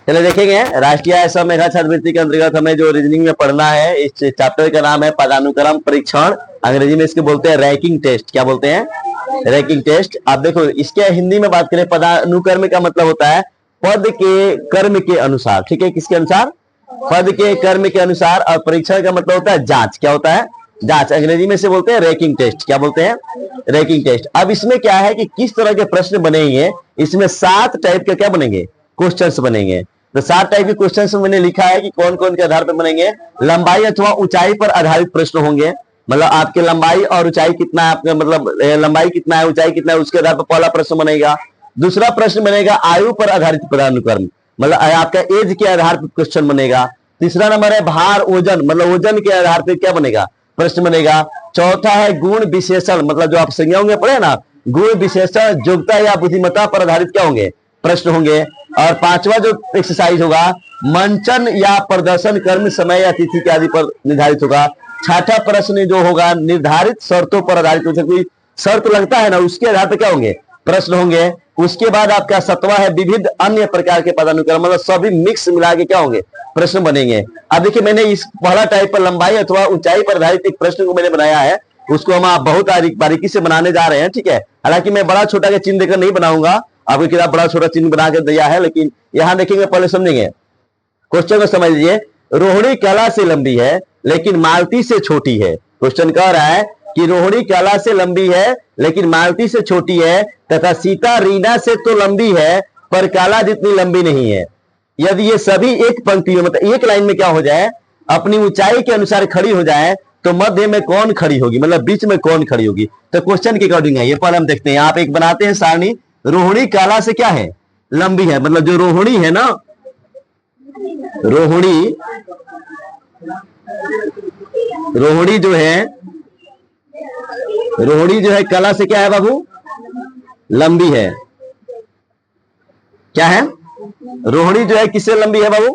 चलिए देखेंगे राष्ट्रीय असम मेधा छात्रवृत्ति के अंतर्गत हमें जो रीजनिंग में पढ़ना है, इस चैप्टर का नाम है पदानुक्रम परीक्षण। अंग्रेजी में इसके बोलते हैं रैंकिंग टेस्ट। क्या बोलते हैं? Ranking test. आप देखो इसके हिंदी में बात करें, पदानुक्रम का मतलब होता है पद के कर्म के अनुसार। ठीक है, किसके अनुसार? पद के कर्म के अनुसार। और परीक्षण का मतलब होता है जांच। क्या होता है? जांच। अंग्रेजी में से बोलते हैं रैंकिंग टेस्ट। क्या बोलते हैं? Ranking test. अब इसमें क्या है कि किस तरह के प्रश्न बनेंगे, इसमें 7 टाइप के क्या बनेंगे? क्वेश्चंस बनेंगे। तो 7 टाइप के क्वेश्चंस मैंने लिखा है कि कौन कौन के आधार पर बनेंगे। लंबाई अथवा ऊंचाई पर आधारित प्रश्न होंगे, मतलब आपके लंबाई और ऊंचाई कितना है, आपका मतलब लंबाई कितना है, ऊंचाई कितना है, उसके आधार पर पहला प्रश्न बनेगा। दूसरा प्रश्न बनेगा आयु पर आधारित पदानुक्रम, मतलब आपका एज के आधार पर क्वेश्चन बनेगा। तीसरा नंबर है भार ओजन, मतलब ओजन के आधार पर क्या बनेगा? प्रश्न बनेगा। चौथा है गुण विशेषण, मतलब जो आप संज्ञाओं में पढ़े ना, गुण विशेषण योग्यता या बुद्धिमत्ता पर आधारित क्या होंगे? प्रश्न होंगे। और 5वां जो एक्सरसाइज होगा मंचन या प्रदर्शन कर्म समय या तिथि के आदि पर निर्धारित होगा। 6ठा प्रश्न जो होगा निर्धारित शर्तों पर आधारित, कोई शर्त लगता है ना, उसके आधार पर क्या होंगे? प्रश्न होंगे। उसके बाद आपका 7वां है विविध अन्य प्रकार के पदानुक्रम, मतलब सभी मिक्स मिला के क्या होंगे? प्रश्न बनेंगे। अब देखिए मैंने इस पहला टाइप पर लंबाई अथवा ऊंचाई पर आधारित एक प्रश्न को मैंने बनाया है, उसको हम आप बहुत बारीकी से बनाने जा रहे हैं। ठीक है, हालांकि मैं बड़ा छोटा के चिन्ह देकर नहीं बनाऊंगा, आपकी किताब बड़ा छोटा चिन्ह बना के दिया है, लेकिन यहां देखेंगे पहले समझेंगे। क्वेश्चन को समझ लीजिए। रोहिणी कला से लंबी है लेकिन मालती से छोटी है। क्वेश्चन कह रहा है कि रोहिणी कला से लंबी है लेकिन मालती से छोटी है, तथा सीता रीना से तो लंबी है पर काला जितनी लंबी नहीं है। यदि ये सभी एक पंक्ति में, मतलब एक लाइन में क्या हो जाए, अपनी ऊंचाई के अनुसार खड़ी हो जाए, तो मध्य में कौन खड़ी होगी, मतलब बीच में कौन खड़ी होगी? तो क्वेश्चन के अकॉर्डिंग है ये। पहले हम देखते हैं, आप एक बनाते हैं सारणी। रोहिणी काला से क्या है? लंबी है, मतलब जो रोहिणी है ना, रोहिणी जो है कला से क्या है बाबू? लंबी है। क्या है? रोहिणी जो है किससे लंबी है बाबू?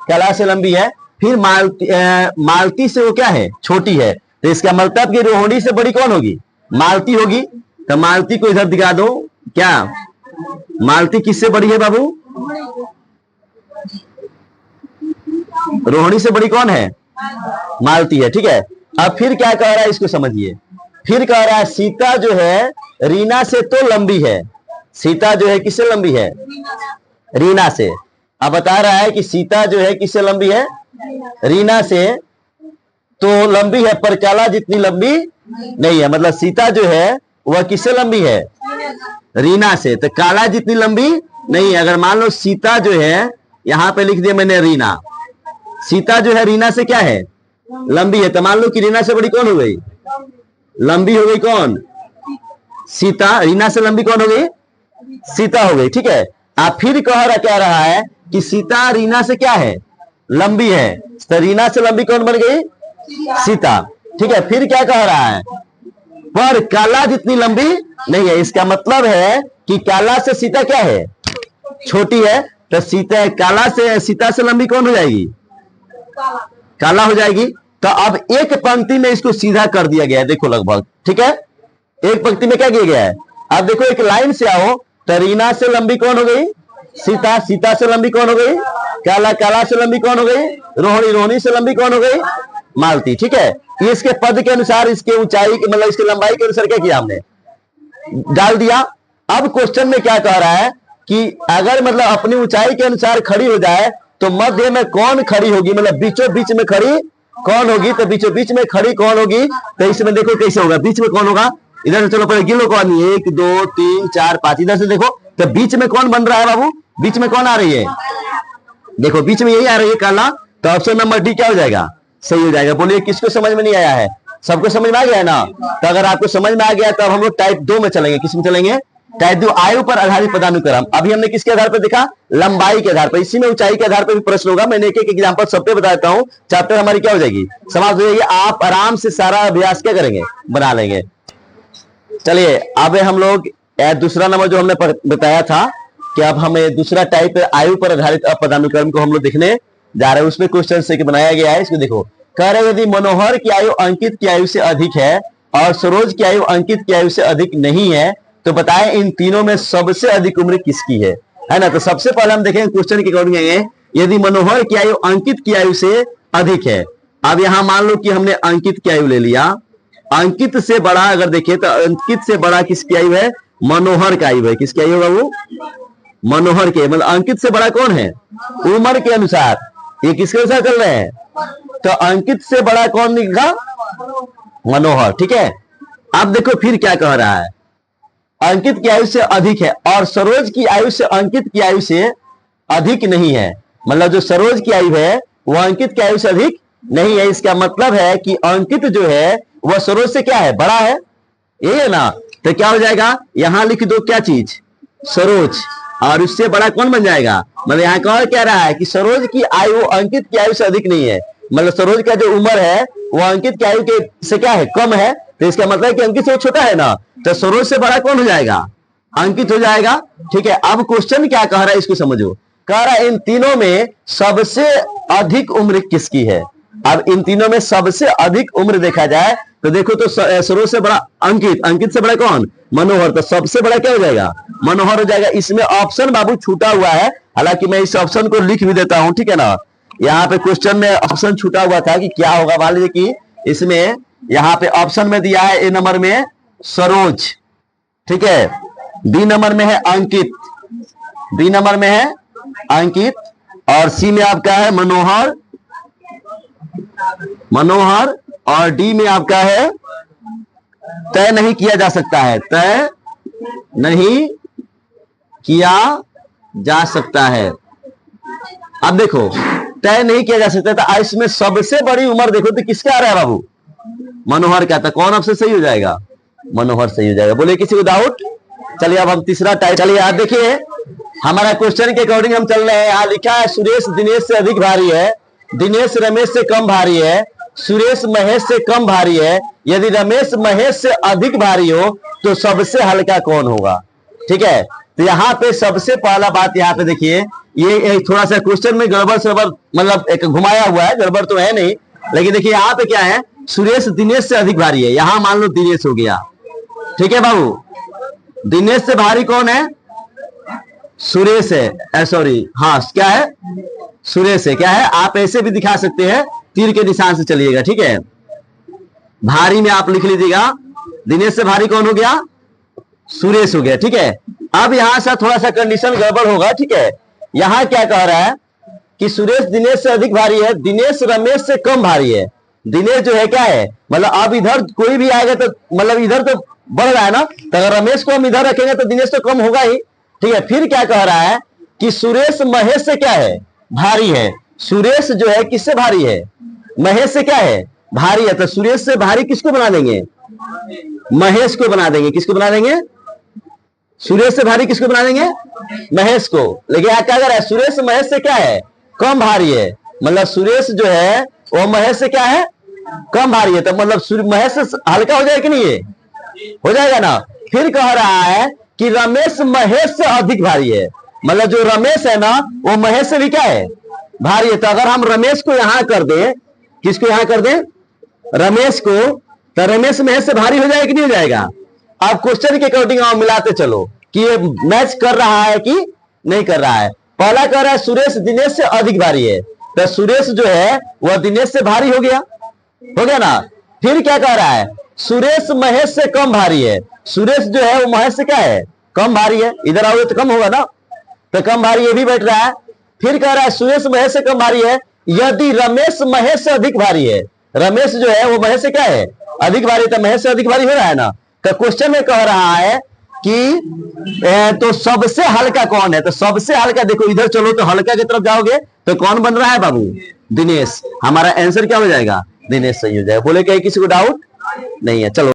कला से लंबी है। फिर मालती से वो क्या है? छोटी है। तो इसका मतलब कि रोहिणी से बड़ी कौन होगी? मालती होगी। तो मालती को इधर दिखा दो। क्या मालती किससे बड़ी है बाबू? रोहिणी से बड़ी कौन है? मालती है। ठीक है, अब फिर क्या कह रहा है इसको समझिए। फिर कह रहा है सीता जो है रीना से तो लंबी है। सीता जो है किससे लंबी है? रीना से। अब बता रहा है कि सीता जो है किससे लंबी है? रीना से तो लंबी है पर काला जितनी लंबी नहीं है, मतलब सीता जो है वह किससे लंबी है? रीना से। तो काला जितनी लंबी नहीं है। अगर मान लो सीता जो है, यहां पे लिख दिया मैंने रीना, सीता जो है रीना से क्या है? लंबी है। तो मान लो कि रीना से बड़ी कौन हो गई? लंबी हो गई कौन? सीता। रीना से लंबी कौन हो गई? सीता हो गई। ठीक है, आप फिर क्या रहा है कि सीता रीना से क्या है? लंबी है। तो रीना से लंबी कौन बन गई? सीता। ठीक है, फिर क्या कह रहा है? पर काला जितनी लंबी नहीं है। इसका मतलब है कि काला से सीता क्या है? छोटी है। तो सीता काला से सीता से लंबी कौन हो जाएगी? काला हो जाएगी। तो अब एक पंक्ति में इसको सीधा कर दिया गया है, देखो लगभग। ठीक है, एक पंक्ति में क्या किया गया है? अब देखो एक लाइन से आओ, तो रीना से लंबी कौन हो गई? सीता। सीता से लंबी कौन हो गई? काला। काला से लंबी कौन हो गई? रोहिणी। रोहिणी से लंबी कौन हो गई? मालती। ठीक है, ये इसके पद के अनुसार, इसके ऊंचाई के मतलब इसकी लंबाई के अनुसार क्या किया हमने? डाल दिया। अब क्वेश्चन में क्या कह रहा है कि अगर मतलब अपनी ऊंचाई के अनुसार खड़ी हो जाए तो मध्य में कौन खड़ी होगी, मतलब बीचों बीच में खड़ी कौन होगी? तो बीचों बीच में खड़ी कौन होगी? तो इसमें देखो कैसे होगा, बीच में कौन होगा? इधर से चलो पहले गिन लो कौन? 1 2 3 4 5। इधर से देखो तो बीच में कौन बन रहा है बाबू? बीच में कौन आ रही है? देखो बीच में यही आ रही है, काला। तो ऑप्शन नंबर डी क्या हो जाएगा? सही हो जाएगा। बोलिए किसको समझ में नहीं आया है? सबको समझ में आ गया है ना? तो अगर आपको समझ में आ गया तो हम लोग टाइप 2 में चलेंगे। किस में चलेंगे? टाइप 2, आयु पर आधारित पदानुक्रम। अभी हमने किसके आधार पर देखा? लंबाई के आधार पर। इसी में ऊंचाई के आधार पर भी प्रश्न होगा। मैंने एक एक एग्जांपल सब पे बताता हूँ, चैप्टर हमारी क्या हो जाएगी? समाप्त हो जाएगी। आप आराम से सारा अभ्यास क्या करेंगे? बना लेंगे। चलिए अब हम लोग दूसरा नंबर जो हमने बताया था कि अब हमें दूसरा टाइप आयु पर आधारित पदानुक्रम को हम लोग देखने जा रहे हैं। उसमें क्वेश्चन से बनाया गया है, इसको देखो। कह रहे यदि मनोहर की आयु अंकित की आयु से अधिक है और सरोज की आयु अंकित की आयु से अधिक नहीं है, तो बताएं इन तीनों में सबसे अधिक उम्र किसकी है? है ना। तो सबसे पहले हम देखेंगे क्वेश्चन के अकॉर्डिंग, यदि मनोहर की आयु अंकित की आयु से अधिक है। अब यहां मान लो कि हमने अंकित की आयु ले लिया, अंकित से बड़ा अगर देखें तो अंकित से बड़ा किसकी आयु है? मनोहर का आयु है। किसकी आयु होगा? वो मनोहर के, मतलब अंकित से बड़ा कौन है? उम्र के अनुसार। ये किसके अनुसार चल रहे हैं? तो अंकित से बड़ा कौन निकला? मनोहर। ठीक है, अब देखो फिर क्या कह रहा है, अंकित की आयु से अधिक है और सरोज की आयु से अंकित की आयु से अधिक नहीं है। मतलब जो सरोज की आयु है वह अंकित की आयु से अधिक नहीं है। इसका मतलब है कि अंकित जो है वह सरोज से क्या है? बड़ा है, यही है ना। तो क्या हो जाएगा, यहां लिख दो क्या चीज? सरोज, और उससे बड़ा कौन बन जाएगा? मतलब यहाँ कौन कह रहा है कि सरोज की आयु अंकित की आयु से अधिक नहीं है। मतलब सरोज का जो उम्र है वो अंकित की आयु के से क्या है? कम है। तो इसका मतलब है कि अंकित से वो छोटा है ना, तो सरोज से बड़ा कौन हो जाएगा? अंकित हो जाएगा। ठीक है, अब क्वेश्चन क्या कह रहा है इसको समझो। कह रहा है इन तीनों में सबसे अधिक उम्र किसकी है? अब इन तीनों में सबसे अधिक उम्र देखा जाए तो देखो तो सरोज से बड़ा अंकित, अंकित से बड़ा कौन? मनोहर। तो सबसे बड़ा क्या हो जाएगा? मनोहर हो जाएगा। इसमें ऑप्शन बाबू छूटा हुआ है, हालांकि मैं इस ऑप्शन को लिख भी देता हूं, ठीक है ना। यहाँ पे क्वेश्चन में ऑप्शन छूटा हुआ था कि क्या होगा। मान लीजिए कि इसमें यहाँ पे ऑप्शन में दिया है ए नंबर में सरोज, ठीक है, बी नंबर में है अंकित, बी नंबर में है अंकित, और सी में आपका है मनोहर, मनोहर, और डी में आपका है तय नहीं किया जा सकता है, तय नहीं किया जा सकता है। अब देखो तय नहीं किया जा सकता, तो इसमें सबसे बड़ी उम्र देखो तो किसका आ रहा है बाबू? मनोहर का। तो कौन ऑप्शन सही हो जाएगा? मनोहर सही हो जाएगा। बोले किसी को डाउट? चलिए अब हम तीसरा टाइप, चलिए आप देखिए हमारा क्वेश्चन के अकॉर्डिंग हम चल रहे हैं। यहाँ लिखा है सुरेश दिनेश से अधिक भारी है, दिनेश रमेश से कम भारी है, सुरेश महेश से कम भारी है। यदि रमेश महेश से अधिक भारी हो तो सबसे हल्का कौन होगा? ठीक है, तो यहाँ पे सबसे पहला बात यहाँ पे देखिए, ये थोड़ा सा क्वेश्चन में गड़बड़ सड़बड़ मतलब एक घुमाया हुआ है, गड़बड़ तो है नहीं, लेकिन देखिए यहाँ पे क्या है, सुरेश दिनेश से अधिक भारी है। यहां मान लो दिनेश हो गया, ठीक है बाबू। दिनेश से भारी कौन है? सुरेश है, सॉरी, हाँ क्या है? सुरेश है। क्या है? आप ऐसे भी दिखा सकते हैं, तीर के निशान से चलिएगा, ठीक है। भारी में आप लिख लीजिएगा, दिनेश से भारी कौन हो गया? सुरेश हो गया, ठीक है। अब यहां से थोड़ा सा कंडीशन गड़बड़ होगा, ठीक है। यहां क्या कह रहा है कि सुरेश दिनेश से अधिक भारी है, दिनेश रमेश से कम भारी है। दिनेश जो है क्या है, मतलब अब इधर कोई भी आएगा तो मतलब इधर तो बढ़ रहा है ना, तो अगर रमेश को हम इधर रखेंगे तो दिनेश तो कम होगा ही, ठीक है। फिर क्या कह रहा है कि सुरेश महेश से क्या है? भारी है। सुरेश जो है किससे भारी है? महेश से क्या है? भारी है। तो सुरेश से भारी किसको बना देंगे? महेश को बना देंगे। किसको बना देंगे? सुरेश से भारी किसको बना देंगे? महेश को। लेकिन क्या कह रहा है? सुरेश महेश से क्या है? कम भारी है। मतलब सुरेश जो है वो महेश से क्या है? कम भारी है। तो मतलब महेश से हल्का हो जाएगा कि नहीं? ये हो जाएगा ना। फिर कह रहा है कि रमेश महेश से अधिक भारी है। मतलब जो रमेश है ना वो महेश से भी क्या है? भारी है। तो अगर हम रमेश को यहां कर दें, किसको यहां कर दें? रमेश को, तो रमेश महेश से भारी हो जाएगा कि नहीं हो जाएगा? आप क्वेश्चन के अकॉर्डिंग आप मिलाते चलो कि ये मैच कर रहा है कि नहीं कर रहा है। पहला कह रहा है सुरेश दिनेश से अधिक भारी है, तो सुरेश जो है वह दिनेश से भारी हो गया ना। फिर क्या कह रहा है? सुरेश महेश से कम भारी है। सुरेश जो है वो महेश से क्या है? कम भारी है। इधर आओगे तो कम होगा ना, तो कम भारी ये भी बैठ रहा है। फिर कह रहा है सुरेश महेश से कम भारी है यदि रमेश महेश से अधिक भारी है। रमेश जो है वो महेश से क्या है? अधिक भारी, तो महेश से अधिक भारी हो रहा है ना। तो क्वेश्चन में कह रहा है कि तो सबसे हल्का कौन है? तो सबसे हल्का देखो, इधर चलो तो हल्का की तरफ जाओगे तो कौन बन रहा है बाबू? दिनेश। हमारा आंसर क्या हो जाएगा? दिनेश सही हो जाएगा। बोले क्या किसी को डाउट नहीं है? चलो।